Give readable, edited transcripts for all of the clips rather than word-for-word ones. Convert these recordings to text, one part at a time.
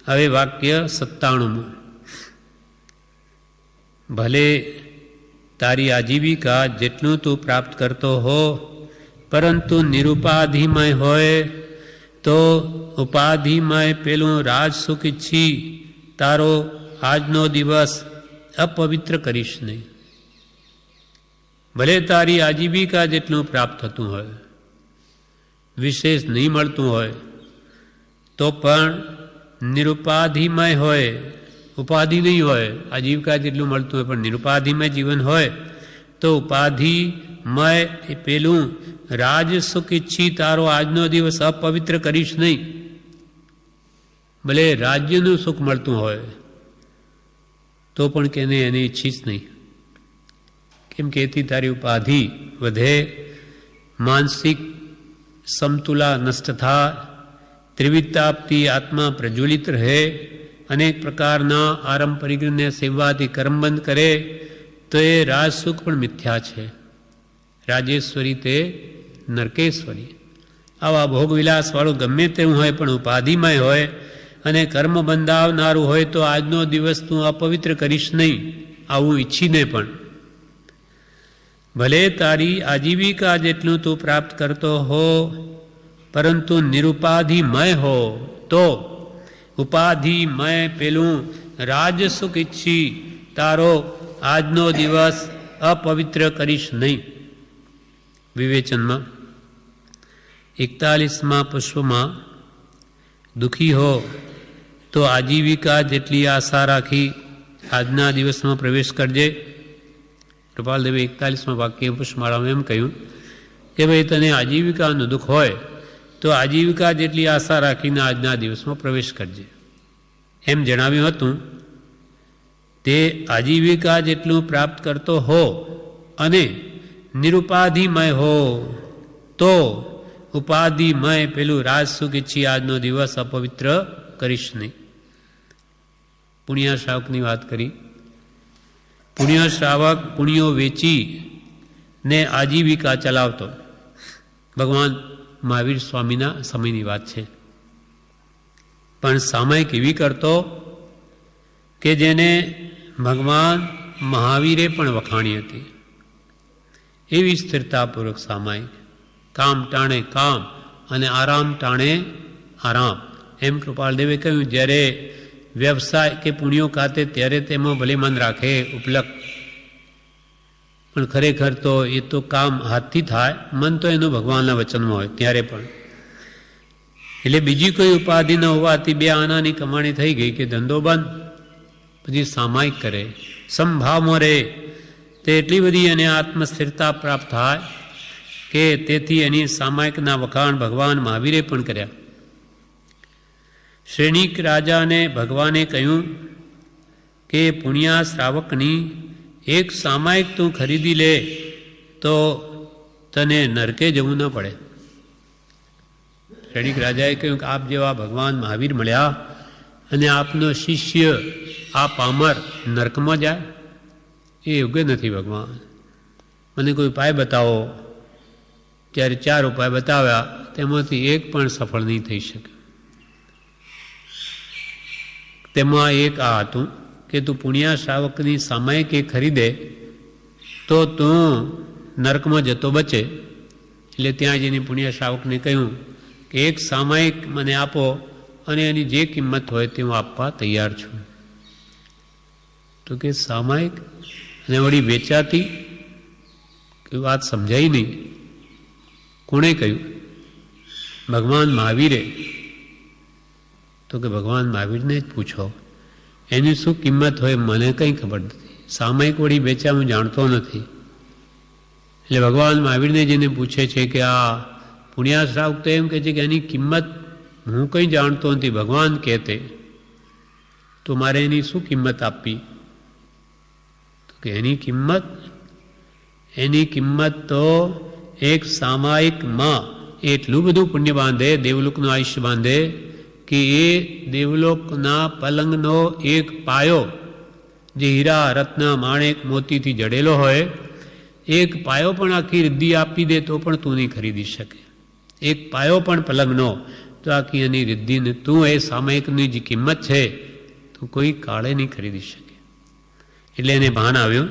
હવે વાક્ય 97. ભલે તારી આજીવિકા જેટલું તું પ્રાપ્ત કરતો હો, પરંતુ નિરુપાધિમય હોય તો ઉપાધિમય પેલું રાજ સુખ ઈચ્છી તારો આજનો દિવસ અપવિત્ર કરીશ નહીં. ભલે તારી આજીવિકા જેટલું પ્રાપ્ત થતું હોય, વિશેષ નહીં મળતું હોય, તો પણ નિરુપાધિમય હોય, ઉપાધિ નહીં હોય, આજીવિકા જેટલું મળતું હોય પણ નિરુપાધિમય જીવન હોય તો ઉપાધિમય એ પેલું રાજ સુખ ઈચ્છી તારો આજનો દિવસ અપવિત્ર કરીશ નહીં. ભલે રાજ્યનું સુખ મળતું હોય તો પણ કેને એને ઈચ્છીશ નહીં, કેમ કે એથી તારી ઉપાધિ વધે, માનસિક સમતુલા નષ્ટ થાય, ત્રિવિધતાપથી આત્મા પ્રજ્વલિત રહે, અનેક પ્રકારના આરંભ પરિગ્રહને સેવાથી કર્મબંધ કરે તો એ રાજસુખ પણ મિથ્યા છે. રાજેશ્વરી તે નરકેશ્વરી. આવા ભોગવિલાસવાળું ગમે તેવું હોય પણ ઉપાધિમય હોય અને કર્મ બંધાવનારું હોય તો આજનો દિવસ તું અપવિત્ર કરીશ નહીં, આવું ઈચ્છીને પણ. ભલે તારી આજીવિકા જેટલું તું પ્રાપ્ત કરતો હો, પરંતુ નિરુપાધિમય હો તો ઉપાધિમય પેલું રાજસુખ ઈચ્છી તારો આજનો દિવસ અપવિત્ર કરીશ નહીં. વિવેચનમાં 41મા પુષ્પમાં દુઃખી હો તો આજીવિકા જેટલી આશા રાખી આજના દિવસમાં પ્રવેશ કરજે. કૃપાલદેવે 41મા વાક્ય પુષ્પમાળામાં એમ કહ્યું કે ભાઈ તને આજીવિકાનું દુઃખ હોય તો આજીવિકા જેટલી આશા રાખીને આજના દિવસમાં પ્રવેશ કરજે. એમ જણાવ્યું હતું તે આજીવિકા જેટલું પ્રાપ્ત કરતો હો અને નિરુપાધિમય હો તો ઉપાધિમય પેલું રાજસુખ ઈચ્છી આજનો દિવસ અપવિત્ર કરીશ નહીં. પુણ્ય શ્રાવકની વાત કરી. પુણ્ય શ્રાવક પુણ્યો વેચી ને આજીવિકા ચલાવતો. ભગવાન મહાવીર સ્વામીના સમયની વાત છે. પણ સામાયિક એવી કરતો કે જેને ભગવાન મહાવીરે પણ વખાણી હતી. એવી સ્થિરતાપૂર્વક સામાયિક, કામ ટાણે કામ અને આરામ ટાણે આરામ. એમ કૃપાલદેવે કહ્યું જ્યારે વ્યવસાય કે પુણ્યો ખાતે ત્યારે તેમાં ભલે મન રાખે ઉપલક, પણ ખરેખર તો એ તો કામ હાથથી થાય, મન તો એનું ભગવાનના વચનમાં હોય ત્યારે પણ. એટલે બીજી કોઈ ઉપાધિ ન હોવાથી બે આનાની કમાણી થઈ ગઈ કે ધંધો બંધ, પછી સામાયિક કરે, સંભાવમાં રહે, તે એટલી બધી એને આત્મસ્થિરતા પ્રાપ્ત થાય કે તેથી એની સામાયિકના વખાણ ભગવાન મહાવીરે પણ કર્યા. શ્રેણિક રાજાને ભગવાને કહ્યું કે પુણ્યા શ્રાવકની એક સામાયિક તું ખરીદી લે તો તને નરકે જવું ન પડે. શ્રેણિક રાજાએ કહ્યું કે આપ જેવા ભગવાન મહાવીર મળ્યા અને આપનો શિષ્ય આ પામર નરકમાં જાય, એ યોગ્ય નથી. ભગવાન મને કોઈ ઉપાય બતાવો. ત્યારે 4 ઉપાય બતાવ્યા, તેમાંથી એક પણ સફળ નહીં થઈ શકે. તેમાં એક આ હતું કે તું પુણ્યા શ્રાવકની સામાયિક એ ખરીદે તો તું નરકમાં જતો બચે. એટલે ત્યાં જઈને પુણ્યા શ્રાવકને કહ્યું કે એક સામાયિક મને આપો અને એની જે કિંમત હોય તે હું આપવા તૈયાર છું. તો કે સામાયિક અને વળી વેચાતી, કોઈ વાત સમજાઈ નહીં. કોણે કહ્યું? ભગવાન મહાવીરે. તો કે ભગવાન મહાવીરને જ પૂછો, એની શું કિંમત હોય મને કંઈ ખબર નથી. સામાયિક વળી વેચા હું જાણતો નથી. એટલે ભગવાન મહાવીરને જેને પૂછે છે કે આ પુણ્યા શ્રાવક તો એમ કહે છે કે એની કિંમત હું કંઈ જાણતો નથી, ભગવાન કહેતે, તો મારે એની શું કિંમત આપવી? તો કે એની કિંમત તો એક સામાયિકમાં એટલું બધું પુણ્ય બાંધે, દેવલોકનું આયુષ્ય બાંધે કે એ દેવલોકના પલંગનો એક પાયો જે હીરા રત્ન માણેક મોતીથી જડેલો હોય, એક પાયો પણ આખી રિદ્ધિ આપી દે તો પણ તું નહીં ખરીદી શકે. એક પાયો પણ પલંગનો તો આખી એની રિદ્ધિને તું એ સામયિકની જે કિંમત છે તું કોઈ કાળે નહીં ખરીદી શકે. એટલે એને ભાન આવ્યું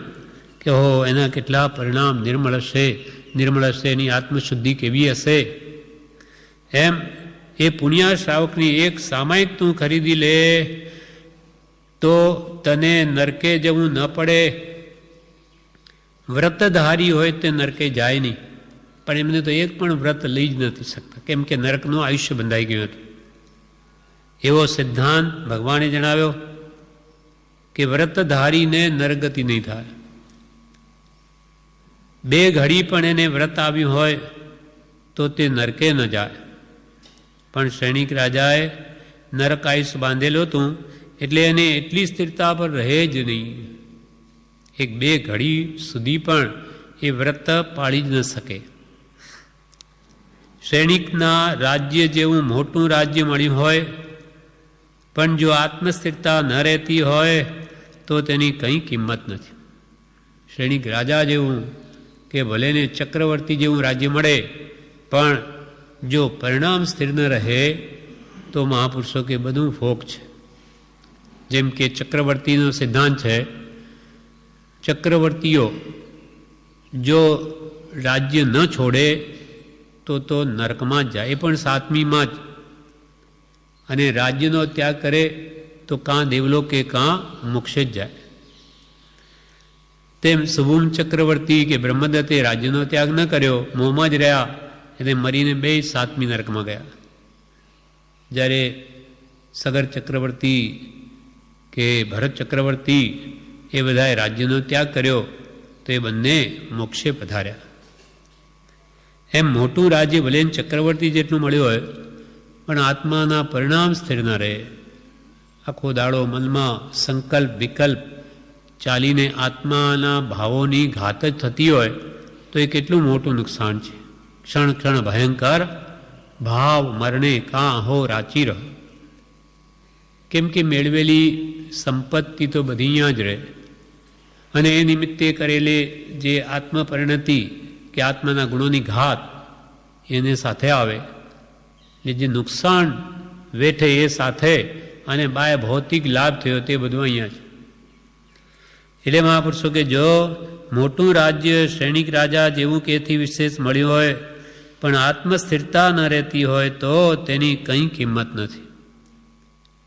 કે હો એના કેટલા પરિણામ નિર્મળ હશે એની આત્મશુદ્ધિ કેવી હશે. એમ એ પુણ્ય શ્રાવકની એક સામાયિક તું ખરીદી લે તો તને નરકે જવું ન પડે. વ્રતધારી હોય તે નરકે જાય નહીં, પણ એમને તો એક પણ વ્રત લઈ જ નથી શકતા, કેમ કે નરકનું આયુષ્ય બંધાઈ ગયું હતું. એવો સિદ્ધાંત ભગવાને જણાવ્યો કે વ્રતધારીને નરગતિ નહીં થાય. 2 ઘડી પણ એને વ્રત આવ્યું હોય તો તે નરકે ન જાય. પણ સૈનિક રાજાએ નરક આયુષ બાંધેલું હતું એટલે એને એટલી સ્થિરતા પર રહે જ નહીં. 1-2 ઘડી સુધી પણ એ વ્રત પાળી જ ન શકે. સૈનિકના રાજ્ય જેવું મોટું રાજ્ય મળ્યું હોય પણ જો આત્મસ્થિરતા ન રહેતી હોય તો તેની કંઈ કિંમત નથી. સૈનિક રાજા જેવું કે ભલે ને ચક્રવર્તી જેવું રાજ્ય મળે, પણ જો પરિણામ સ્થિર ન રહે તો મહાપુરુષો કે બધું ફોક છે. જેમ કે ચક્રવર્તીનો સિદ્ધાંત છે, ચક્રવર્તીઓ જો રાજ્ય ન છોડે તો નરકમાં જ જાય, એ પણ 7મીમાં જ. અને રાજ્યનો ત્યાગ કરે તો કાં દેવલોક કે કાં મોક્ષે જ જાય. તેમ શુભમ ચક્રવર્તી કે બ્રહ્મદત્તે રાજ્યનો ત્યાગ ન કર્યો, મોંમાં જ રહ્યા, એટલે મરીને 7મી નરકમાં ગયા. જ્યારે સગર ચક્રવર્તી કે ભરત ચક્રવર્તી એ બધાએ રાજ્યનો ત્યાગ કર્યો તો એ બંને મોક્ષે પધાર્યા. એમ મોટું રાજ્ય ભલે ચક્રવર્તી જેટલું મળ્યું હોય પણ આત્માના પરિણામ સ્થિર ન રહે. આખો દાડો મનમાં સંકલ્પ વિકલ્પ ચાલીને આત્માના ભાવોની ઘાત જ થતી હોય તો એ કેટલું મોટું નુકસાન છે. ક્ષણ ક્ષણ ભયંકર ભાવ મરણે કાં હો રાચી રહો. કેમ કે મેળવેલી સંપત્તિ તો બધી અહીંયા જ રહે, અને એ નિમિત્તે કરેલી જે આત્મપરિણતિ કે આત્માના ગુણોની ઘાત એને સાથે આવે, એટલે જે નુકસાન વેઠે એ સાથે, અને બાય ભૌતિક લાભ થયો તે બધું અહીંયા છે. એટલે મહાપુરુષો કે જો મોટું રાજ્ય સૈનિક રાજા જેવું કે એથી વિશેષ મળ્યું હોય પણ આત્મસ્થિરતા ન રહેતી હોય તો તેની કંઈ કિંમત નથી.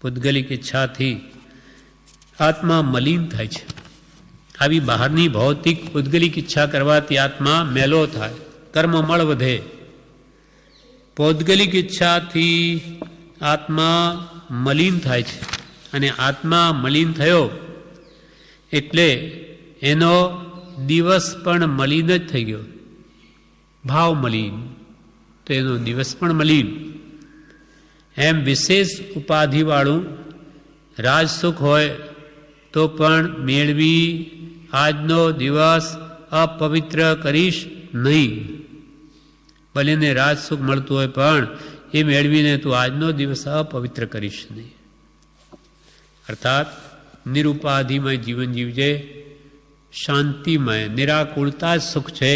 પૂતગલિક ઈચ્છાથી આત્મા મલિન થાય છે. આવી બહારની ભૌતિક પૂતગલિક ઈચ્છા કરવાથી આત્મા મેલો થાય, કર્મમળ વધે. પૌદ્ગલિક ઈચ્છાથી આત્મા મલિન થાય છે, અને આત્મા મલિન થયો એટલે એનો દિવસ પણ મલિન જ થઈ ગયો. ભાવ મલિન તો એનો દિવસ પણ મલિન. એમ વિશેષ ઉપાધિવાળું રાજસુખ હોય તો પણ મેળવી આજનો દિવસ અપવિત્ર કરીશ નહીં. ભલે ને રાજસુખ મળતું હોય પણ એ મેળવીને તું આજનો દિવસ અપવિત્ર કરીશ નહીં. અર્થાત નિરુપાધિમય જીવન જીવજે, શાંતિમય. નિરાકુળતા જ સુખ છે,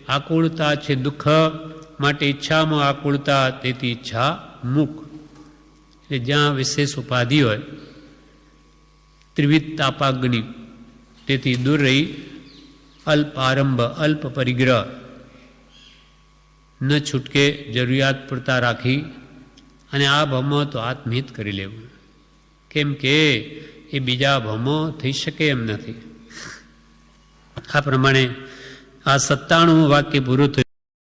આકુળતા છે દુઃખ. માટે ઈચ્છામાં આકુળતા, તેથી ઈચ્છા મુખ. એટલે જ્યાં વિશેષ ઉપાધિ હોય, ત્રિવિધ તાપાગ્નિ, તેથી દૂર રહી અલ્પ આરંભ અલ્પ પરિગ્રહ ન છૂટકે જરૂરિયાત પૂરતા રાખી અને આ ભમો તો આત્મહિત કરી લેવું. કેમ કે એ બીજા ભમો થઈ શકે એમ નથી. આ પ્રમાણે આ 97 વાક્ય પૂરું થયું.